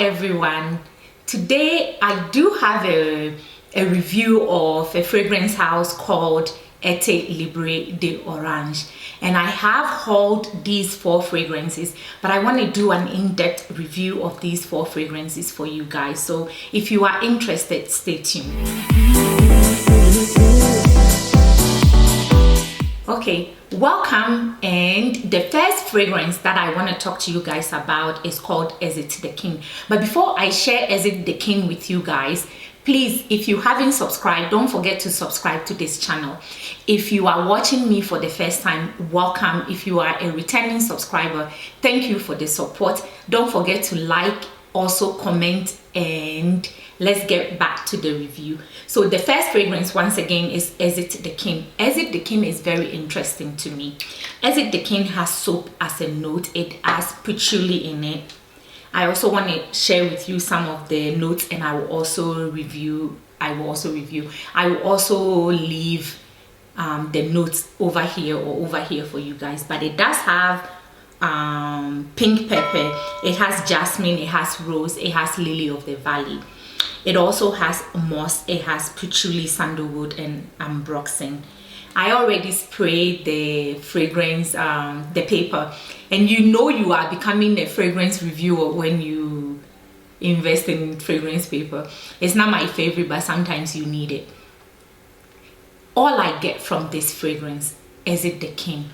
everyone. Today I do have a review of a fragrance house called Etat Libre de Orange, and I have hauled these 4 fragrances, but I want to do an in-depth review of these 4 fragrances for you guys. So if you are interested, stay tuned. Okay, welcome. And the first fragrance that I want to talk to you guys about is called Is It the King. But before I share Is It the King with you guys, please, if you haven't subscribed, don't forget to subscribe to this channel. If you are watching me for the first time, welcome. If you are a returning subscriber, thank you for the support. Don't forget to like, also comment, and let's get back to the review. So the first fragrance, once again, is It the King. It the King is very interesting to me. It the King has soap as a note. It has patchouli in it. I also want to share with you some of the notes, and I will also review. I will also leave the notes over here or over here for you guys. But it does have pink pepper, it has jasmine, it has rose, it has lily of the valley. It also has moss, it has patchouli, sandalwood, and ambroxan. I already sprayed the fragrance, the paper, and you know you are becoming a fragrance reviewer when you invest in fragrance paper. It's not my favorite, but sometimes you need it. All I get from this fragrance is It the King.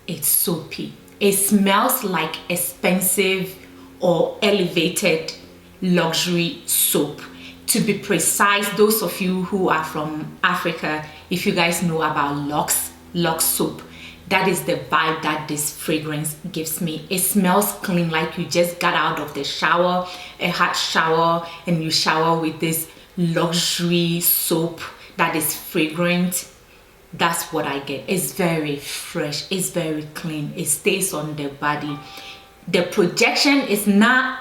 It's soapy. It smells like expensive or elevated luxury soap. To be precise, those of you who are from Africa, if you guys know about Lux soap, that is the vibe that this fragrance gives me. It smells clean, like you just got out of the shower, a hot shower, and you shower with this luxury soap that is fragrant. That's what I get. It's very fresh, it's very clean, it stays on the body. The projection is not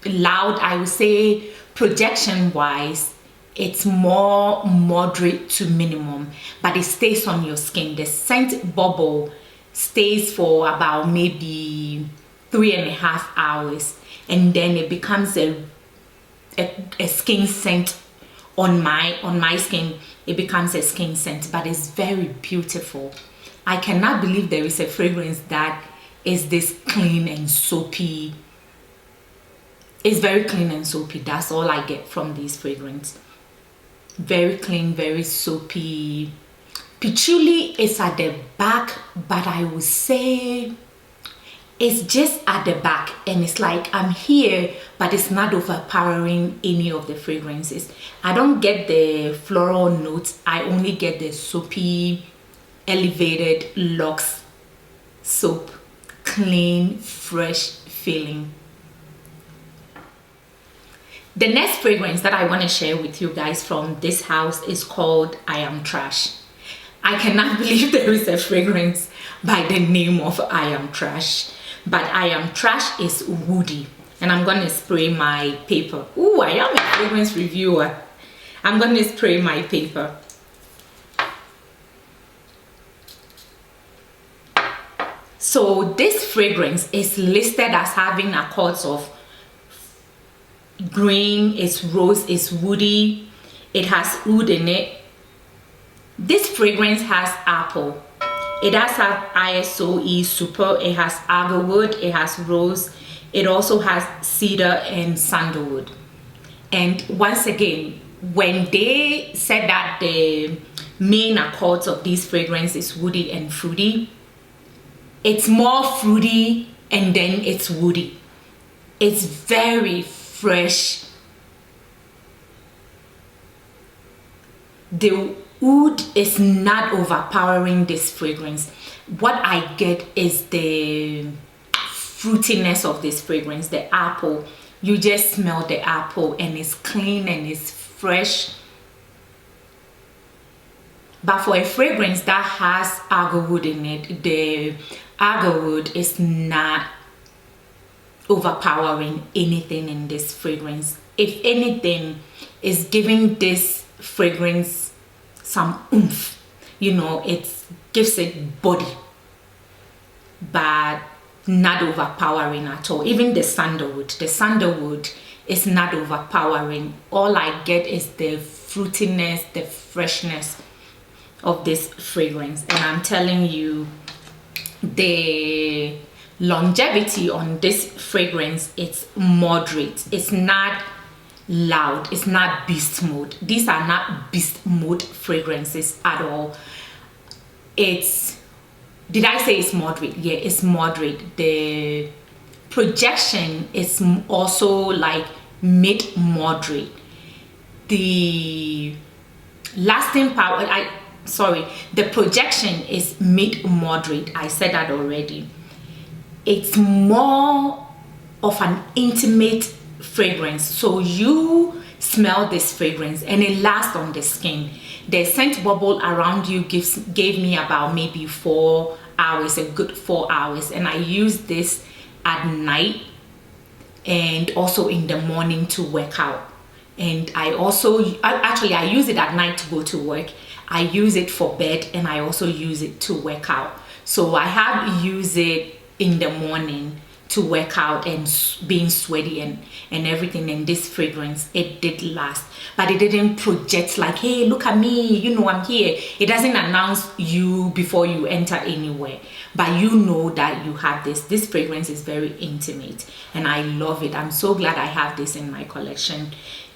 loud. I would say projection wise it's more moderate to minimum, but it stays on your skin. The scent bubble stays for about maybe 3.5 hours, and then it becomes a skin scent. On my skin, it becomes a skin scent, but it's very beautiful. I cannot believe there is a fragrance that is this clean and soapy. It's very clean and soapy. That's all I get from this fragrance. Very clean, very soapy. Patchouli is at the back, but I would say it's just at the back, and it's like I'm here, but it's not overpowering any of the fragrances. I don't get the floral notes. I only get the soapy, elevated Lux soap, clean, fresh feeling. The next fragrance that I want to share with you guys from this house is called I Am Trash. I cannot believe there is a fragrance by the name of I Am Trash. But I Am Trash is woody, and I'm going to spray my paper. Ooh, I am a fragrance reviewer. I'm going to spray my paper. So this fragrance is listed as having accords of green, it's rose, it's woody, it has oud in it. This fragrance has apple. It does have ISOE super, it has agarwood, it has rose, it also has cedar and sandalwood. And once again, when they said that the main accords of these fragrances is woody and fruity, it's more fruity and then it's woody. It's very fresh. The oud is not overpowering this fragrance. What I get is the fruitiness of this fragrance, the apple. You just smell the apple, and it's clean and it's fresh. But for a fragrance that has agarwood in it, the agarwood is not overpowering anything in this fragrance. If anything, is giving this fragrance some oomph. You know, it gives it body. But not overpowering at all. Even the sandalwood is not overpowering. All I get is the fruitiness, the freshness of this fragrance. And I'm telling you, the longevity on this fragrance, it's moderate. It's not loud. It's not beast mode. These are not beast mode fragrances at all. It's, did I say it's moderate? Yeah, it's moderate. The projection is also like mid-moderate. The lasting power, the projection is mid-moderate. I said that already. It's more of an intimate fragrance. So you smell this fragrance and it lasts on the skin. The scent bubble around you gave me about maybe 4 hours, a good 4 hours. And I use this at night and also in the morning to work out. And I also, actually I use it at night to go to work. I use it for bed and I also use it to work out. So I have used it in the morning to work out and being sweaty and everything. And this fragrance, it did last, but it didn't project like, hey, look at me, you know, I'm here. It doesn't announce you before you enter anywhere, but you know that you have this fragrance is very intimate and I love it. I'm so glad I have this in my collection.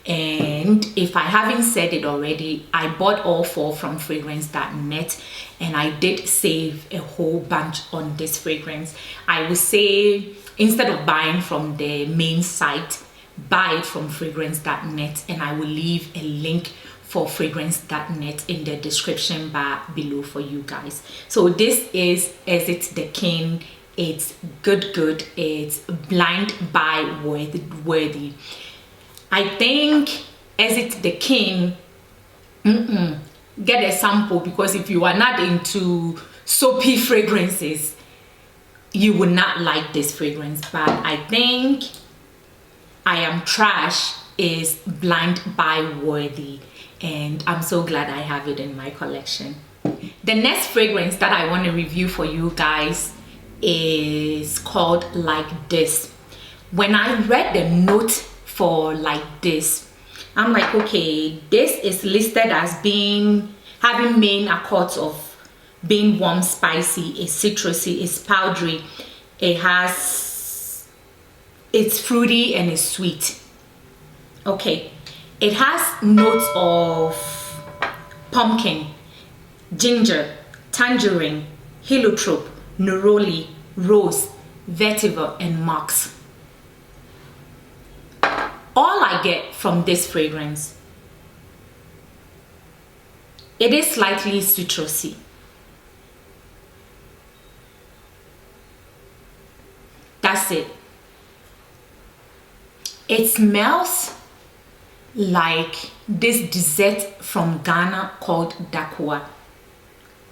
And if I haven't said it already, I bought all 4 from FragranceNet and I did save a whole bunch on this fragrance. I would say, instead of buying from the main site, buy it from FragranceNet, and I will leave a link for FragranceNet in the description bar below for you guys. So this is Is It the King. It's good. It's blind buy worthy. I think Is It the King, get a sample, because if you are not into soapy fragrances, you would not like this fragrance. But I think I Am Trash is blind buy worthy, and I'm so glad I have it in my collection. The next fragrance that I want to review for you guys is called Like This. When I read the note for Like This, I'm like, okay, this is listed as having main accords of being warm, spicy, it's citrusy, it's powdery, it's fruity and it's sweet. Okay, it has notes of pumpkin, ginger, tangerine, heliotrope, neroli, rose, vetiver, and mox. All I get from this fragrance, it is slightly citrusy. That's it. It smells like this dessert from Ghana called dakwa.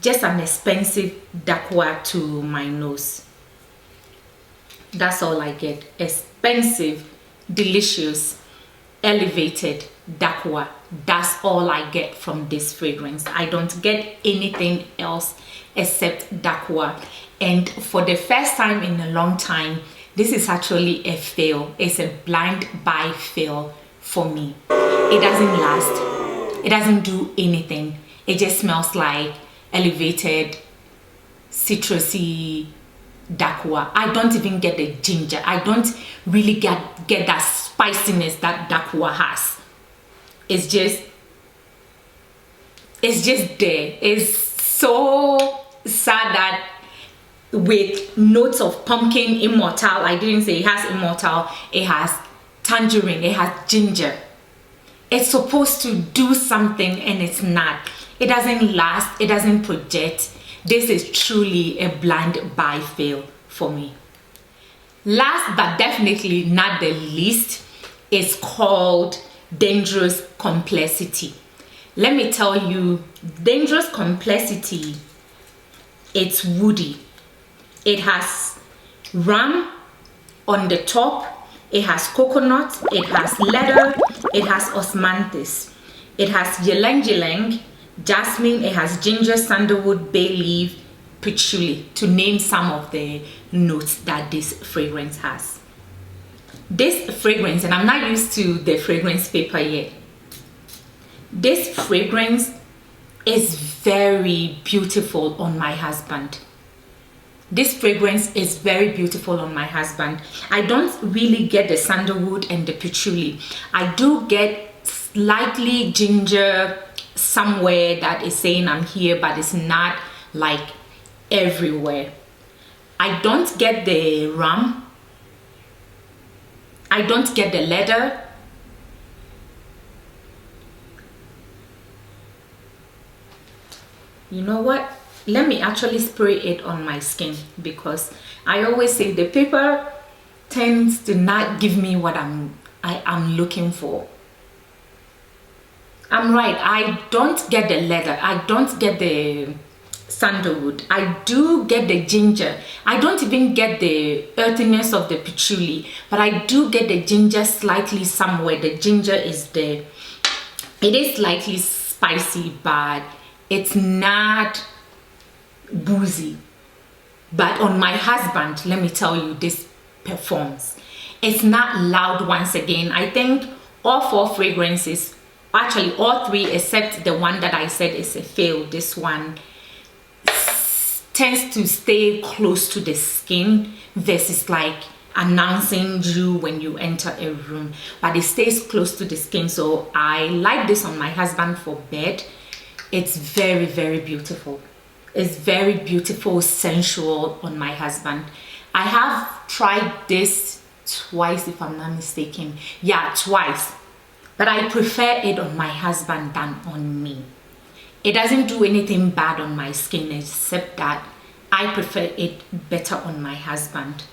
Just an expensive dakwa to my nose. That's all I get. Expensive, delicious, elevated dakwa. That's all I get from this fragrance. I don't get anything else except dakwa. And for the first time in a long time, this is actually a fail. It's a blind buy fail for me. It doesn't last. It doesn't do anything. It just smells like elevated, citrusy dakwa. I don't even get the ginger. I don't really get that spiciness that dakwa has. It's just there. It's so sad that with notes of pumpkin, immortal, I didn't say it has immortal, it has tangerine, it has ginger. It's supposed to do something and it's not. It doesn't last, it doesn't project. This is truly a blind buy fail for me. Last but definitely not the least is called Dangerous Complexity. Let me tell you, Dangerous Complexity, it's woody. It has rum on the top, it has coconut, it has leather, it has osmanthus, it has ylang ylang, jasmine, it has ginger, sandalwood, bay leaf, patchouli, to name some of the notes that this fragrance has. This fragrance, and I'm not used to the fragrance paper yet, this fragrance is very beautiful on my husband. This fragrance is very beautiful on my husband. I don't really get the sandalwood and the patchouli. I do get slightly ginger somewhere that is saying I'm here, but it's not like everywhere. I don't get the rum. I don't get the leather. You know what? Let me actually spray it on my skin, because I always say the paper tends to not give me what I'm looking for. I'm right. I don't get the leather. I don't get the sandalwood. I do get the ginger. I don't even get the earthiness of the patchouli, but I do get the ginger slightly somewhere. The ginger is there. It is slightly spicy, but it's not boozy. But on my husband, let me tell you, this performs. It's not loud. Once again, I think all 4 fragrances, actually all 3 except the one that I said is a fail, this one tends to stay close to the skin versus like announcing you when you enter a room, but it stays close to the skin. So I like this on my husband for bed. It's very, very beautiful. It's very beautiful, sensual on my husband. I have tried this twice, if I'm not mistaken. Yeah, twice. But I prefer it on my husband than on me. It doesn't do anything bad on my skin, except that I prefer it better on my husband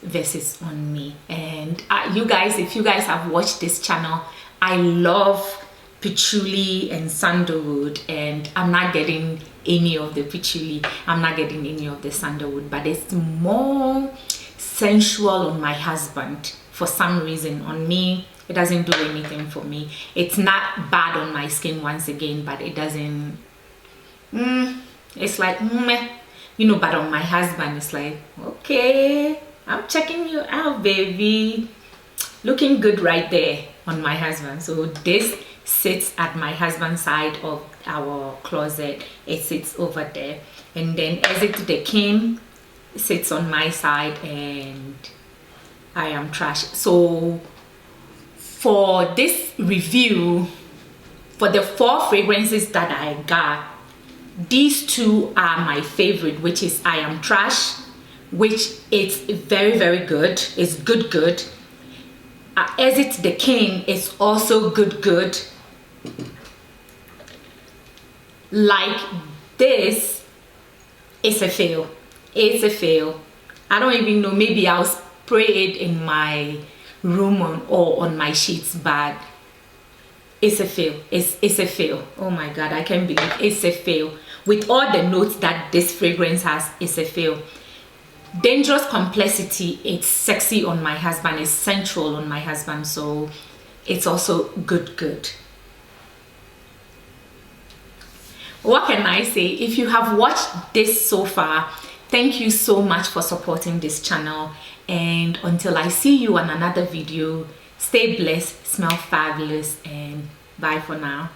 versus on me. And you guys, if you guys have watched this channel, I love patchouli and sandalwood, and I'm not getting any of the patchouli, I'm not getting any of the sandalwood, but it's more sensual on my husband for some reason. On me, it doesn't do anything for me. It's not bad on my skin, once again, but it doesn't it's like you know. But on my husband, it's like, okay, I'm checking you out, baby. Looking good right there on my husband. So this sits at my husband's side of our closet. It sits over there, and then Exit the King sits on my side, and I Am Trash. So for this review, for the 4 fragrances that I got, these 2 are my favorite, which is I Am Trash, which is very, very good. It's good. Exit the King is also good. Like this, it's a fail. It's a fail. I don't even know, maybe I'll spray it in my room or on my sheets, but it's a fail. It's a fail. Oh my god, I can't believe it's a fail. With all the notes that this fragrance has, it's a fail. Dangerous Complexity, it's sexy on my husband, it's sensual on my husband, so it's also good. What can I say? If you have watched this so far, thank you so much for supporting this channel, and until I see you on another video, stay blessed, smell fabulous, and bye for now.